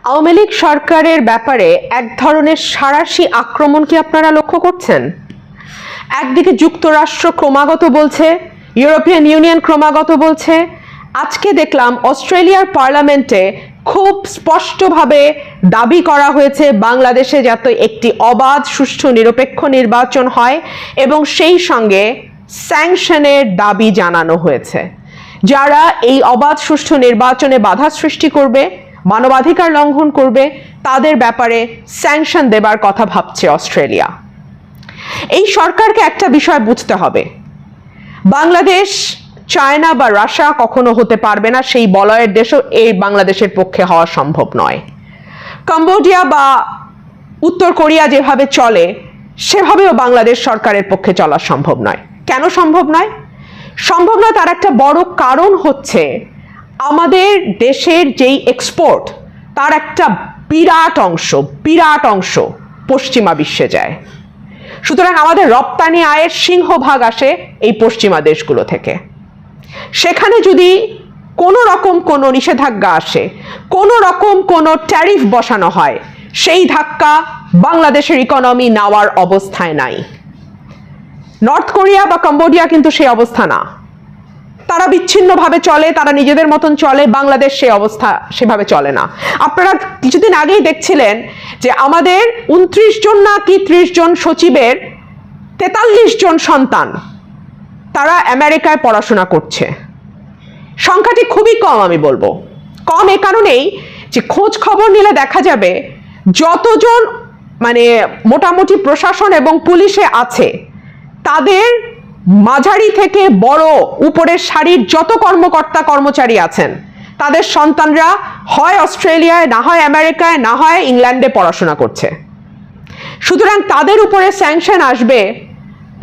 আওয়ামী লীগ সরকারের ব্যাপারে এক ধরনের সাঁড়াশি আক্রমণ কি আপনারা লক্ষ্য করছেন? একদিকে যুক্তরাষ্ট্র ক্রমাগত বলছে, ইউরোপিয়ান ইউনিয়ন ক্রমাগত বলছে, আজকে দেখলাম অস্ট্রেলিয়ার পার্লামেন্টে খুব স্পষ্টভাবে দাবি করা হয়েছে বাংলাদেশে যাতে একটি অবাধ, সুষ্ঠু, নিরপেক্ষ নির্বাচন হয় এবং সেই সঙ্গে স্যাংশনের দাবি জানানো হয়েছে। যারা এই অবাধ, সুষ্ঠু নির্বাচনে বাধা সৃষ্টি করবে, মানবাধিকার লঙ্ঘন করবে, তাদের ব্যাপারে স্যাংশন দেবার কথা ভাবছে অস্ট্রেলিয়া। এই সরকারকে একটা বিষয় বুঝতে হবে, বাংলাদেশ চায়না বা রাশিয়া কখনো হতে পারবে না, সেই বলয়ের দেশও এই বাংলাদেশের পক্ষে হওয়া সম্ভব নয়। কম্বোডিয়া বা উত্তর কোরিয়া যেভাবে চলে সেভাবেও বাংলাদেশ সরকারের পক্ষে চলা সম্ভব নয়। কেন সম্ভব নয়? সম্ভব নয় তার একটা বড় কারণ হচ্ছে আমাদের দেশের যেই এক্সপোর্ট তার একটা বিরাট অংশ পশ্চিমা বিশ্বে যায়। সুতরাং আমাদের রপ্তানি আয়ের সিংহভাগ আসে এই পশ্চিমা দেশগুলো থেকে। সেখানে যদি কোনো রকম কোনো নিষেধাজ্ঞা আসে, কোনো রকম কোনো ট্যারিফ বসানো হয়, সেই ধাক্কা বাংলাদেশের ইকোনমি নেওয়ার অবস্থায় নাই। নর্থ কোরিয়া বা কম্বোডিয়া কিন্তু সেই অবস্থা না, তারা বিচ্ছিন্নভাবে চলে, তারা নিজেদের মতন চলে। বাংলাদেশ সেই অবস্থা সেভাবে চলে না। আপনারা কিছুদিন আগেই দেখছিলেন যে আমাদের 29 জন না কি 30 জন সচিবের 43 জন সন্তান তারা আমেরিকায় পড়াশোনা করছে। সংখ্যাটি খুবই কম, আমি বলবো কম এ কারণেই যে খোঁজ খবর নিলে দেখা যাবে যতজন মোটামুটি প্রশাসন এবং পুলিশে আছে তাদের মাঝারি থেকে বড় উপরের সারির যত কর্মকর্তা কর্মচারী আছেন তাদের সন্তানরা হয় অস্ট্রেলিয়ায়, না হয় আমেরিকায়, না হয় ইংল্যান্ডে পড়াশোনা করছে। সুতরাং তাদের উপরে স্যাংশন আসবে,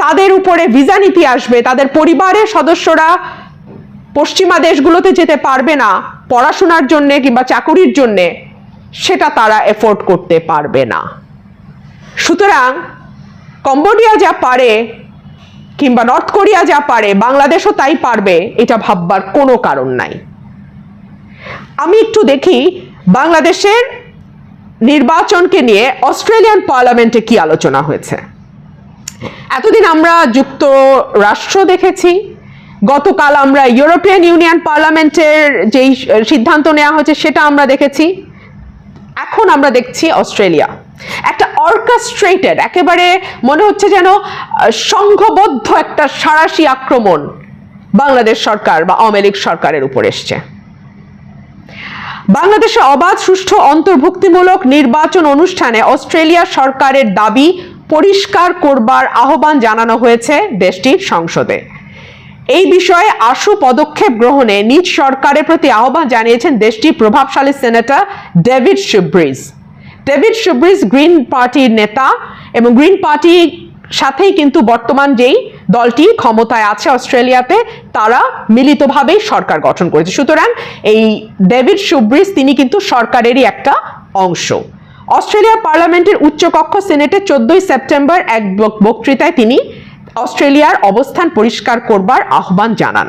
তাদের উপরে ভিসা নীতি আসবে, তাদের পরিবারের সদস্যরা পশ্চিমা দেশগুলোতে যেতে পারবে না পড়াশোনার জন্যে কিংবা চাকুরির জন্যে, সেটা তারা এফোর্ড করতে পারবে না। সুতরাং কম্বোডিয়া যা পারে কিংবা নর্থ কোরিয়া যা পারে বাংলাদেশও তাই পারবে, এটা ভাববার কোনো কারণ নাই। আমি একটু দেখি বাংলাদেশের নির্বাচনকে নিয়ে অস্ট্রেলিয়ান পার্লামেন্টে কি আলোচনা হয়েছে। এতদিন আমরা যুক্তরাষ্ট্র দেখেছি, গতকাল আমরা ইউরোপিয়ান ইউনিয়ন পার্লামেন্টের যেই সিদ্ধান্ত নেওয়া হয়েছে সেটা আমরা দেখেছি, এখন আমরা দেখছি অস্ট্রেলিয়া। একটা অর্কেস্ট্রেটেড, একেবারে মনে হচ্ছে যেন সংঘবদ্ধ একটা সাঁড়াশি আক্রমণ বাংলাদেশ সরকার বা আওয়ামী লীগ সরকারের উপর এসছে। বাংলাদেশে অবাধ, সুষ্ঠু, অন্তর্ভুক্তিমূলক নির্বাচন অনুষ্ঠানে অস্ট্রেলিয়া সরকারের দাবি পরিষ্কার করবার আহ্বান জানানো হয়েছে দেশটির সংসদে। এই বিষয়ে আশু পদক্ষেপ গ্রহণে নিজ সরকারের প্রতি আহ্বান জানিয়েছেন দেশটির প্রভাবশালী সেনেটর ডেভিড শুব্রিজ। ডেভিড শুব্রিজ গ্রিন পার্টির নেতা এবং গ্রিন পার্টির সাথেই কিন্তু বর্তমান যেই দলটি ক্ষমতায় আছে অস্ট্রেলিয়াতে তারা মিলিতভাবেই সরকার গঠন করেছে। সুতরাং এই ডেভিড শুব্রিজ তিনি কিন্তু সরকারেরই একটা অংশ। অস্ট্রেলিয়ার পার্লামেন্টের উচ্চকক্ষ সিনেটে 14 সেপ্টেম্বর এক বক্তৃতায় তিনি অস্ট্রেলিয়ার অবস্থান পরিষ্কার করবার আহ্বান জানান।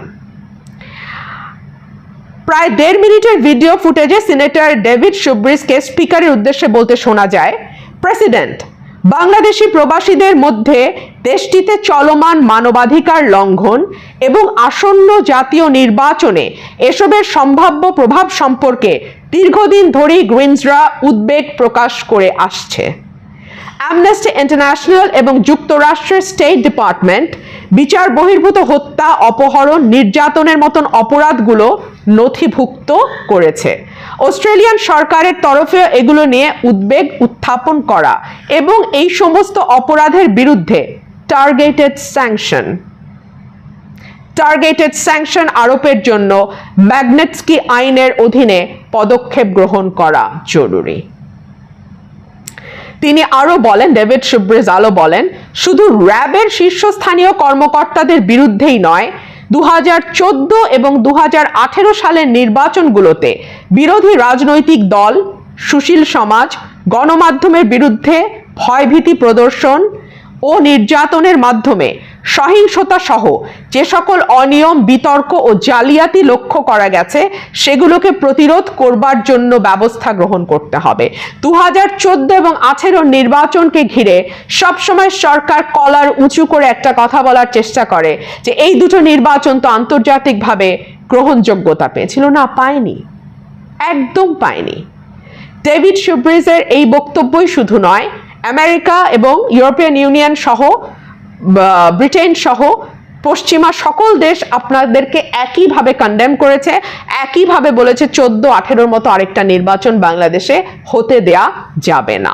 প্রায় 1.5 মিনিটের ভিডিও ফুটেজে সিনেটর ডেভিড শুব্রিজকে স্পিকারের উদ্দেশ্যে বলতে শোনা যায়, প্রেসিডেন্ট, বাংলাদেশি প্রবাসীদের মধ্যে দেশটিতে চলমান মানবাধিকার লঙ্ঘন এবং আসন্ন জাতীয় নির্বাচনে এসবের সম্ভাব্য প্রভাব সম্পর্কে দীর্ঘদিন ধরেই গ্রিনসরা উদ্বেগ প্রকাশ করে আসছে। অ্যামনেস্টি ইন্টারন্যাশনাল এবং যুক্তরাষ্ট্রের স্টেট ডিপার্টমেন্ট বিচার বহির্ভূত হত্যা, অপহরণ, নির্যাতনের মতন অপরাধগুলো নথিভুক্ত করেছে। অস্ট্রেলিয়ান সরকারের তরফে এগুলো নিয়ে উদ্বেগ উত্থাপন করা এবং এই সমস্ত অপরাধের বিরুদ্ধে টার্গেটেড স্যাংশন আরোপের জন্য ম্যাগনেটস্কি আইনের অধীনে পদক্ষেপ গ্রহণ করা জরুরি। তিনি আরো বলেন, ডেভিড শুব্রিজ আরো বলেন, শুধু র্যাবের শীর্ষস্থানীয় কর্মকর্তাদের বিরুদ্ধেই নয়, 2014 এবং 2018 সালের নির্বাচনগুলোতে বিরোধী রাজনৈতিক দল, সুশীল সমাজ, গণমাধ্যমের বিরুদ্ধে ভয়ভীতি প্রদর্শন ও নির্যাতনের মাধ্যমে সহিংসতা সহ যে সকল অনিয়ম, বিতর্ক ও জালিয়াতি লক্ষ্য করা গেছে সেগুলোকে প্রতিরোধ করবার জন্য ব্যবস্থা গ্রহণ করতে হবে। 2014 এবং 2018 নির্বাচনকে ঘিরে সবসময় সরকার কলার উঁচু করে একটা কথা বলার চেষ্টা করে যে এই দুটো নির্বাচন তো আন্তর্জাতিকভাবে গ্রহণযোগ্যতা পেয়েছিল। না, পায়নি, একদম পায়নি। ডেভিড শুব্রিজের এই বক্তব্যই শুধু নয়, আমেরিকা এবং ইউরোপিয়ান ইউনিয়ন সহ ব্রিটেন সহ পশ্চিমা সকল দেশ আপনাদেরকে একইভাবে কন্ডেম করেছে, একইভাবে বলেছে 14-18 মতো আরেকটা নির্বাচন বাংলাদেশে হতে দেয়া যাবে না।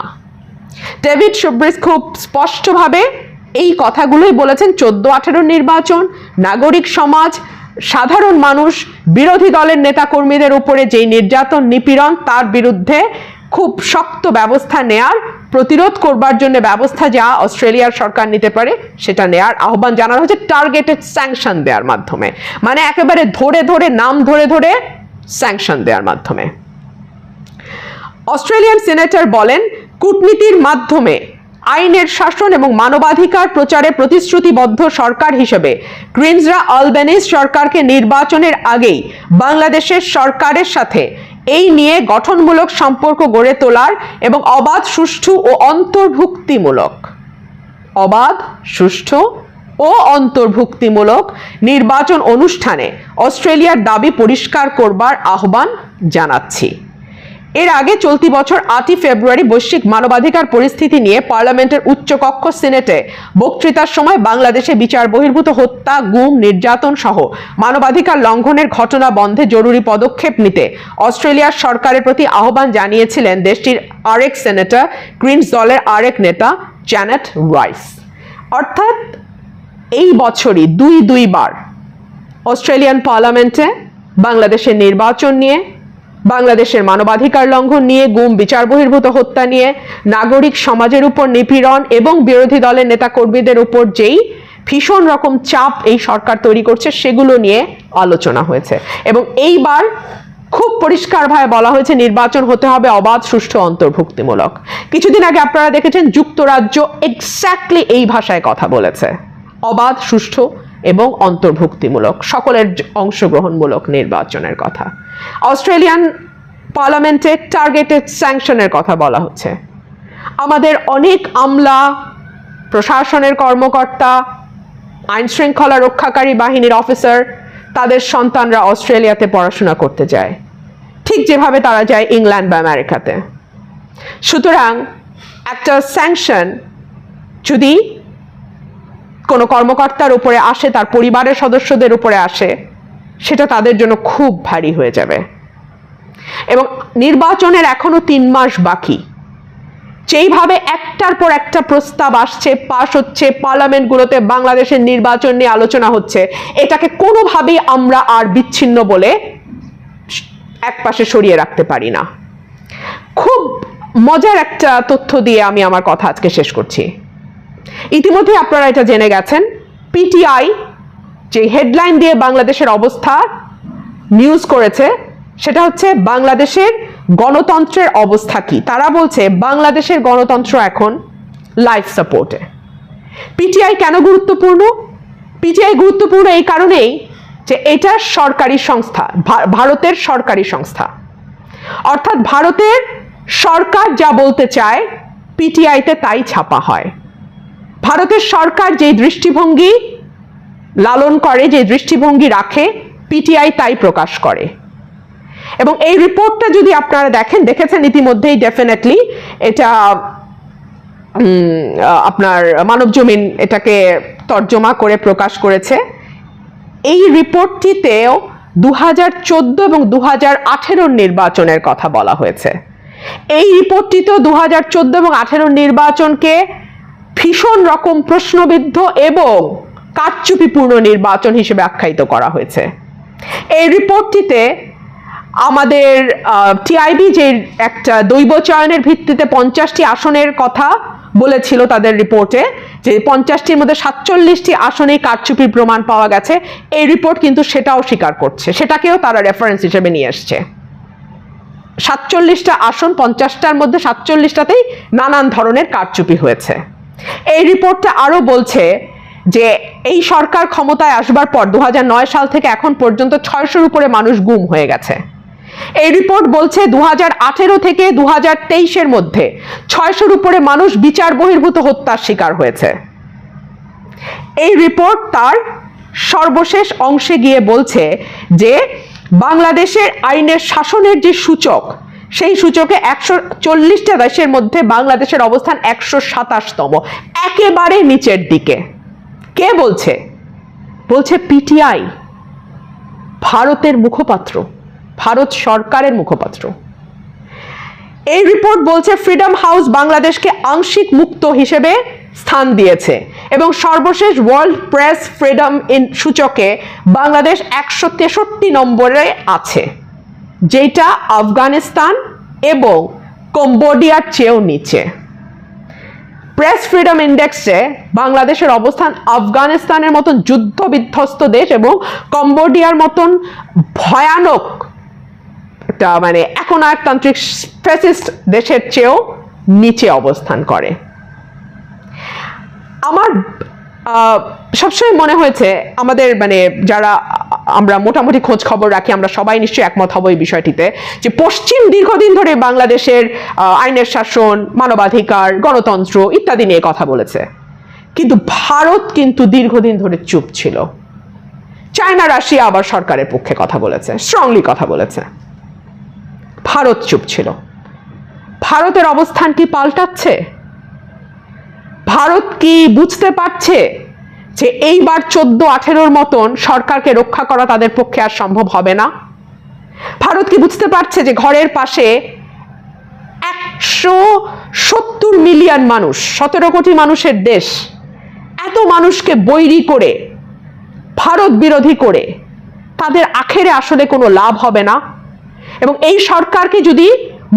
ডেভিড শুব্রিজ খুব স্পষ্টভাবে এই কথাগুলোই বলেছেন। 14-18 নির্বাচন, নাগরিক সমাজ, সাধারণ মানুষ, বিরোধী দলের নেতাকর্মীদের উপরে যেই নির্যাতন, নিপীড়ন, তার বিরুদ্ধে খুব শক্ত ব্যবস্থা নেয়ার, প্রতিরোধ করবার জন্য ব্যবস্থা যা অস্ট্রেলিয়ার সরকার নিতে পারে সেটা নেয়ার আহ্বান জানানো হয়েছে, টার্গেটেড স্যাংশন দেওয়ার মাধ্যমে, মানে একেবারে ধরে ধরে নাম ধরে ধরে স্যাংশন দেওয়ার মাধ্যমে। অস্ট্রেলিয়ান সিনেটর বলেন, কূটনীতির মাধ্যমে আইনের শাসন এবং মানবাধিকার প্রচারে প্রতিশ্রুতিবদ্ধ সরকার হিসেবে গ্রিনসরা আলবেনিজ সরকারকে নির্বাচনের আগেই বাংলাদেশের সরকারের সাথে এই নিয়ে গঠনমূলক সম্পর্ক গড়ে তোলার এবং অবাধ, সুষ্ঠু ও অন্তর্ভুক্তিমূলক নির্বাচন অনুষ্ঠানে অস্ট্রেলিয়ার দাবি পরিষ্কার করবার আহ্বান জানাচ্ছি। এর আগে চলতি বছর 8 ফেব্রুয়ারি বৈশ্বিক মানবাধিকার পরিস্থিতি নিয়ে পার্লামেন্টের উচ্চকক্ষ সিনেটে বক্তৃতার সময় বাংলাদেশে বিচার বহির্ভূত হত্যা, গুম, নির্যাতন সহ মানবাধিকার লঙ্ঘনের ঘটনা বন্ধে জরুরি পদক্ষেপ নিতে অস্ট্রেলিয়ার সরকারের প্রতি আহ্বান জানিয়েছিলেন দেশটির আরেক সেনেটর, গ্রিনস দলের আরেক নেতা জ্যানেট রাইস। অর্থাৎ এই বছরই দুইবার অস্ট্রেলিয়ান পার্লামেন্টে বাংলাদেশের নির্বাচন নিয়ে, বাংলাদেশের মানবাধিকার লঙ্ঘন নিয়ে, গুম, বিচার বহির্ভূত হত্যা নিয়ে, নাগরিক সমাজের উপর নিপীড়ন এবং বিরোধী দলের নেতাকর্মীদের উপর যেই ভীষণ রকম চাপ এই সরকার তৈরি করছে সেগুলো নিয়ে আলোচনা হয়েছে। এবং এইবার খুব পরিষ্কারভাবে বলা হয়েছে নির্বাচন হতে হবে অবাধ, সুষ্ঠু, অন্তর্ভুক্তিমূলক। কিছুদিন আগে আপনারা দেখেছেন যুক্তরাজ্য এক্স্যাক্টলি এই ভাষায় কথা বলেছে, অবাধ, সুষ্ঠু এবং অন্তর্ভুক্তিমূলক, সকলের অংশগ্রহণমূলক নির্বাচনের কথা। অস্ট্রেলিয়ান পার্লামেন্টে টার্গেটেড স্যাংশনের কথা বলা হচ্ছে। আমাদের অনেক আমলা, প্রশাসনের কর্মকর্তা, আইন শৃঙ্খলা রক্ষাকারী বাহিনীর অফিসার, তাদের সন্তানরা অস্ট্রেলিয়াতে পড়াশোনা করতে যায়, ঠিক যেভাবে তারা যায় ইংল্যান্ড বা আমেরিকাতে। সুতরাং একটা স্যাংশন যদি কোনো কর্মকর্তার উপরে আসে, তার পরিবারের সদস্যদের উপরে আসে, সেটা তাদের জন্য খুব ভারী হয়ে যাবে। এবং নির্বাচনের এখনো 3 মাস বাকি, যেইভাবে একটার পর একটা প্রস্তাব আসছে, পাশ হচ্ছে, পার্লামেন্টগুলোতে বাংলাদেশের নির্বাচন নিয়ে আলোচনা হচ্ছে, এটাকে কোনোভাবেই আমরা আর বিচ্ছিন্ন বলে একপাশে সরিয়ে রাখতে পারি না। খুব মজার একটা তথ্য দিয়ে আমি আমার কথা আজকে শেষ করছি। ইতিমধ্যে আপনারা এটা জেনে গেছেন, পিটিআই যে হেডলাইন দিয়ে বাংলাদেশের অবস্থা নিউজ করেছে সেটা হচ্ছে বাংলাদেশের গণতন্ত্রের অবস্থা কি। তারা বলছে বাংলাদেশের গণতন্ত্র এখন লাইফ সাপোর্টে। পিটিআই কেন গুরুত্বপূর্ণ? পিটিআই গুরুত্বপূর্ণ এই কারণেই যে এটা সরকারি সংস্থা, ভারতের সরকারি সংস্থা। অর্থাৎ ভারতের সরকার যা বলতে চায় পিটিআইতে তাই ছাপা হয়। ভারতের সরকার যে দৃষ্টিভঙ্গি লালন করে, যে দৃষ্টিভঙ্গি রাখে, পিটিআই তাই প্রকাশ করে। এবং এই রিপোর্টটা যদি আপনারা দেখেছেন ইতিমধ্যেই, ডেফিনেটলি এটা আপনার মানবজমিন এটাকে তর্জমা করে প্রকাশ করেছে। এই রিপোর্টটিতেও 2014 এবং 2018 নির্বাচনের কথা বলা হয়েছে। এই রিপোর্টটিতেও 2014 এবং 2018 নির্বাচনকে ভীষণ রকম প্রশ্নবিদ্ধ এবং কারচুপিপূর্ণ নির্বাচন হিসেবে আখ্যায়িত করা হয়েছে। এই রিপোর্টটিতে আমাদের টিআইবি যে একটা দৈব চয়নের ভিত্তিতে 50টি আসনের কথা বলেছিল তাদের রিপোর্টে, যে 50টির মধ্যে 47টি আসনেই কারচুপির প্রমাণ পাওয়া গেছে, এই রিপোর্ট কিন্তু সেটাও স্বীকার করছে, সেটাকেও তারা রেফারেন্স হিসেবে নিয়ে এসছে। 47টা আসন, 50টার মধ্যে 47টাতেই নানান ধরনের কারচুপি হয়েছে। এই রিপোর্টটা আরো বলছে যে এই সরকার ক্ষমতায় আসবার পর 2009 সাল থেকে এখন পর্যন্ত 600-র উপরে মানুষ গুম হয়ে গেছে। এই রিপোর্ট বলছে 2018 থেকে 2023-এর মধ্যে 600-র উপরে মানুষ বিচার বহির্ভূত হত্যার শিকার হয়েছে। এই রিপোর্ট তার সর্বশেষ অংশে গিয়ে বলছে যে বাংলাদেশের আইনের শাসনের যে সূচক, সেই সূচকে 140টা দেশের মধ্যে বাংলাদেশের অবস্থান 127তম, একেবারে নিচের দিকে। কে বলছে? বলছে পিটিআই, ভারতের মুখপাত্র, ভারত সরকারের মুখপাত্র। এই রিপোর্ট বলছে ফ্রিডম হাউস বাংলাদেশকে আংশিক মুক্ত হিসেবে স্থান দিয়েছে এবং সর্বশেষ ওয়ার্ল্ড প্রেস ফ্রিডম সূচকে বাংলাদেশ 163 নম্বরে আছে, যেটা আফগানিস্তান এবং কম্বোডিয়ার চেয়েও নিচে। প্রেস ফ্রিডম ইন্ডেক্সে বাংলাদেশের অবস্থান আফগানিস্তানের মতন যুদ্ধ বিধ্বস্ত দেশ এবং কম্বোডিয়ার মতন ভয়ানক একটা মানে একনায়কতান্ত্রিক ফ্যাসিস্ট দেশের চেয়েও নিচে অবস্থান করে। আমার সবসময় মনে হয়েছে আমাদের মানে যারা আমরা মোটামুটি খোঁজ খবর রাখি, আমরা সবাই নিশ্চয়ই একমত হব এই বিষয়টিতে, যে পশ্চিম দীর্ঘদিন ধরে বাংলাদেশের আইনের শাসন, মানবাধিকার, গণতন্ত্র ইত্যাদি নিয়ে কথা বলেছে, কিন্তু ভারত কিন্তু দীর্ঘদিন ধরে চুপ ছিল। চায়না, রাশিয়া আবার সরকারের পক্ষে কথা বলেছে, স্ট্রংলি কথা বলেছে, ভারত চুপ ছিল। ভারতের অবস্থান কি পাল্টাচ্ছে? ভারত কি বুঝতে পারছে যে এইবার 14-18-র মতন সরকারকে রক্ষা করা তাদের পক্ষে আর সম্ভব হবে না? ভারত কি বুঝতে পারছে যে ঘরের পাশে 170 মিলিয়ন মানুষ, 17 কোটি মানুষের দেশ, এত মানুষকে বৈরী করে, ভারত বিরোধী করে তাদের আখেরে আসলে কোনো লাভ হবে না? এবং এই সরকারকে যদি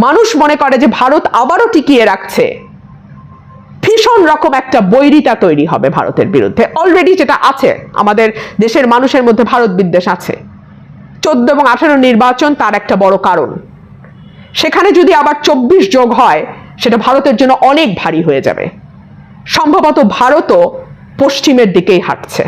মানুষ মনে করে যে ভারত আবারও টিকিয়ে রাখছে, ভীষণ রকম একটা বৈরিতা তৈরি হবে ভারতের বিরুদ্ধে। অলরেডি যেটা আছে, আমাদের দেশের মানুষের মধ্যে ভারত বিদ্বেষ আছে। 14 এবং 18 নির্বাচন তার একটা বড় কারণ। সেখানে যদি আবার 24 যোগ হয়, সেটা ভারতের জন্য অনেক ভারী হয়ে যাবে। সম্ভবত ভারতও পশ্চিমের দিকেই হাঁটছে।